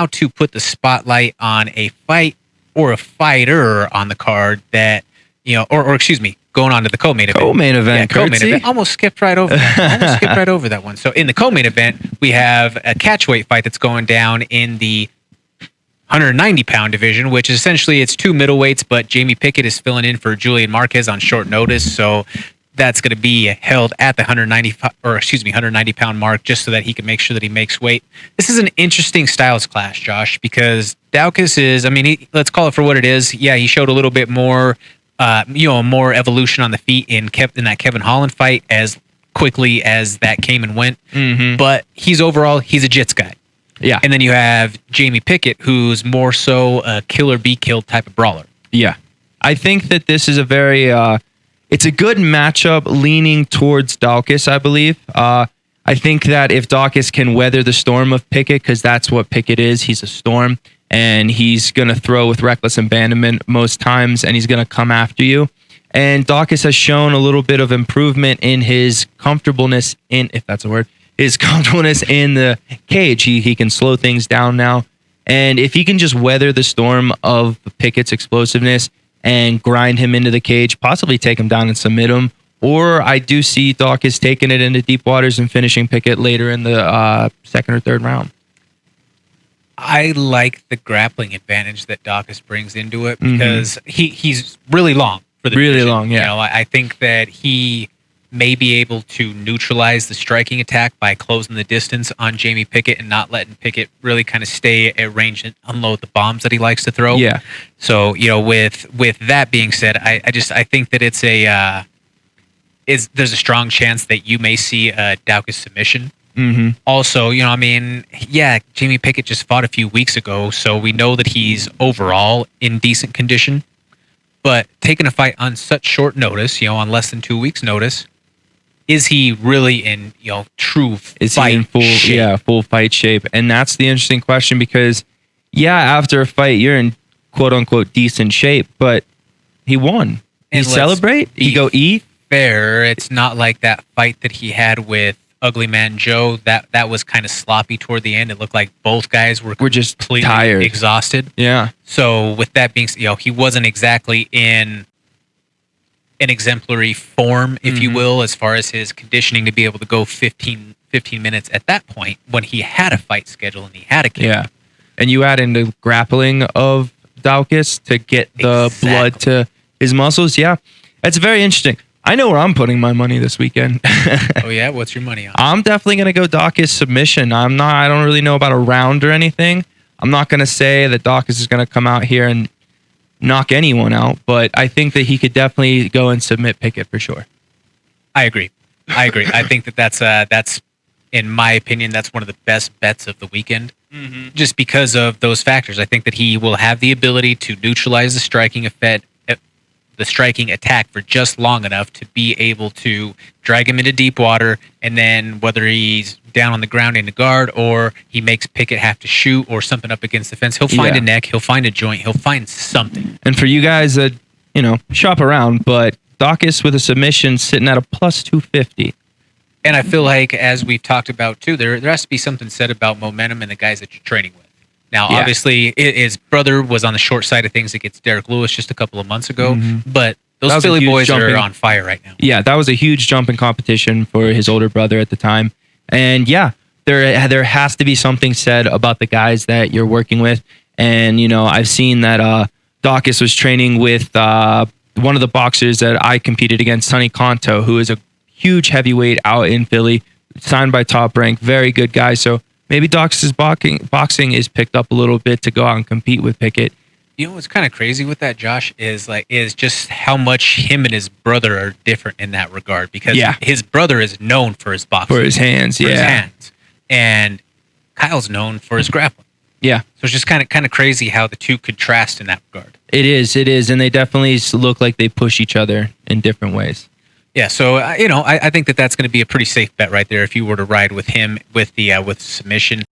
now to put the spotlight on a fight or a fighter on the card that, or excuse me, going on to the co-main event. Co-main event, co-main event. Almost skipped right over that. One. So in the co-main event, we have a catchweight fight that's going down in the 190-pound division, which is essentially it's two middleweights, but Jamie Pickett is filling in for Julian Marquez on short notice. So that's going to be held at the 190-pound mark just so that he can make sure that he makes weight. This is an interesting styles clash, Josh, because Daukaus is, let's call it for what it is. Yeah, he showed a little bit more, more evolution on the feet in that Kevin Holland fight as quickly as that came and went. Mm-hmm. But he's a jits guy. Yeah. And then you have Jamie Pickett, who's more so a killer be killed type of brawler. Yeah. I think that this is a very... it's a good matchup leaning towards Daukaus, I believe. I think that if Daukaus can weather the storm of Pickett, because that's what Pickett is, he's a storm, and he's going to throw with reckless abandonment most times, and he's going to come after you. And Daukaus has shown a little bit of improvement in his comfortableness in, if that's a word, his comfortableness in the cage. He can slow things down now. And if he can just weather the storm of Pickett's explosiveness and grind him into the cage, possibly take him down and submit him. Or I do see Daukaus taking it into deep waters and finishing Pickett later in the second or third round. I like the grappling advantage that Daukaus brings into it because he's really long for the division. Long, yeah. I think that he may be able to neutralize the striking attack by closing the distance on Jamie Pickett and not letting Pickett really kind of stay at range and unload the bombs that he likes to throw. Yeah. So, with that being said, I think that it's there's a strong chance that you may see a Daukaus submission. Mm-hmm. Also, Jamie Pickett just fought a few weeks ago, so we know that he's overall in decent condition. But taking a fight on such short notice, on less than 2 weeks' notice, is he really in true fight shape? Yeah, full fight shape? And that's the interesting question because, after a fight, you're in quote unquote decent shape, but he won. He celebrate? He go eat? Fair. It's not like that fight that he had with Ugly Man Joe. That was kind of sloppy toward the end. It looked like both guys were just completely tired, exhausted. Yeah. So with that being, he wasn't exactly in an exemplary form, if you will, as far as his conditioning to be able to go 15 minutes at that point when he had a fight schedule and he had a kick. Yeah. And you add in the grappling of Daukaus to get the blood to his muscles. Yeah. That's very interesting. I know where I'm putting my money this weekend. Oh yeah? What's your money on? I'm definitely going to go Daukaus submission. I don't really know about a round or anything. I'm not going to say that Daukaus is going to come out here and knock anyone out, but I think that he could definitely go and submit Pickett for sure. I agree. I think that that's in my opinion, that's one of the best bets of the weekend. Just because of those factors. I think that he will have the ability to neutralize the striking attack for just long enough to be able to drag him into deep water, and then whether he's down on the ground in the guard or he makes Pickett have to shoot or something up against the fence, he'll find a neck, he'll find a joint, he'll find something. And for you guys that, shop around, but Daukaus with a submission sitting at a plus 250. And I feel like, as we've talked about too, there has to be something said about momentum and the guys that you're training with. Now, obviously, his brother was on the short side of things against Derek Lewis just a couple of months ago, but those Philly boys are on fire right now. Yeah, that was a huge jump in competition for his older brother at the time. And there has to be something said about the guys that you're working with. And, I've seen that Daukaus was training with one of the boxers that I competed against, Sonny Conto, who is a huge heavyweight out in Philly, signed by Top Rank, very good guy. So maybe Daukaus' boxing is picked up a little bit to go out and compete with Pickett. What's kind of crazy with that, Josh, is just how much him and his brother are different in that regard. Because his brother is known for his boxing, for his hands, and Kyle's known for his grappling. Yeah. So it's just kind of crazy how the two contrast in that regard. It is, and they definitely look like they push each other in different ways. Yeah, so I think that that's going to be a pretty safe bet right there if you were to ride with him with submission.